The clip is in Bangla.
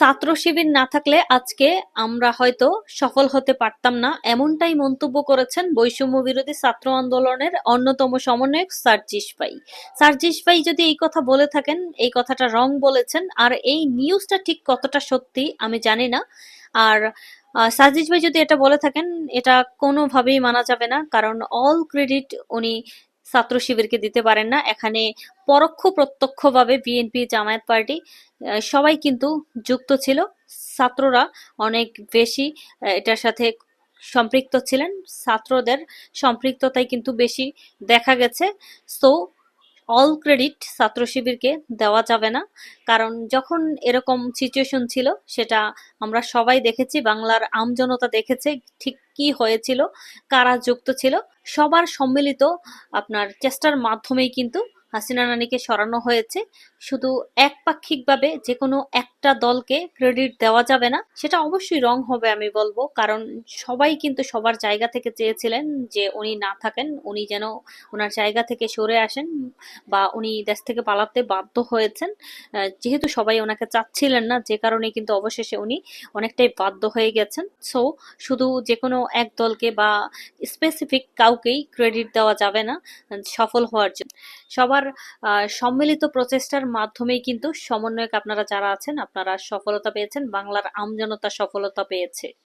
ছাত্র শিবির না থাকলে আজকে আমরা হয়তো সফল হতে পারতাম না, এমনটাই মন্তব্য করেছেন বৈষম্য বিরোধী ছাত্র আন্দোলনের অন্যতম সমন্বয়ক সার্জিস ভাই। সার্জিস ভাই যদি এই কথা বলে থাকেন, এই কথাটা রং বলেছেন। আর এই নিউজটা ঠিক কতটা সত্যি আমি জানি না। আর সার্জিস ভাই যদি এটা বলে থাকেন, এটা কোনোভাবেই মানা যাবে না, কারণ অল ক্রেডিট উনি ছাত্র শিবিরকে দিতে পারেন না। এখানে পরোক্ষ প্রত্যক্ষভাবে বিএনপি, জামায়াত পার্টি সবাই কিন্তু যুক্ত ছিল। ছাত্ররা অনেক বেশি এটার সাথে সম্পৃক্ত ছিলেন। ছাত্রদের সম্পৃক্ততাই কিন্তু বেশি দেখা গেছে। সো অল ক্রেডিট ছাত্র শিবিরকে দেওয়া যাবে না, কারণ যখন এরকম সিচুয়েশন ছিল সেটা আমরা সবাই দেখেছি, বাংলার আমজনতা দেখেছে ঠিক কি হয়েছিল, কারা যুক্ত ছিল। সবার সম্মিলিত আপনার চেষ্টার মাধ্যমেই কিন্তু হাসিনা রানীকে সরানো হয়েছে। শুধু একপাক্ষিকভাবে যে কোনো একটা দলকে ক্রেডিট দেওয়া যাবে না, সেটা অবশ্যই রং হবে আমি বলবো, কারণ সবাই কিন্তু সবার জায়গা থেকে চেয়েছিলেন যে উনি না থাকেন, উনি যেন ওনার জায়গা থেকে সরে আসেন, বা উনি দেশ থেকে পালাতে বাধ্য হয়েছেন। যেহেতু সবাই ওনাকে চাচ্ছিলেন না, যে কারণে কিন্তু অবশেষে উনি অনেকটাই বাধ্য হয়ে গেছেন। সো শুধু যে কোনো এক দলকে বা স্পেসিফিক কাউকেই ক্রেডিট দেওয়া যাবে না সফল হওয়ার জন্য। সবার সম্মিলিত প্রচেষ্টার মাধ্যমেই কিন্তু সমন্বয়ক আপনারা যারা আছেন আপনারা সফলতা পেয়েছেন, বাংলার আমজনতা সফলতা পেয়েছে।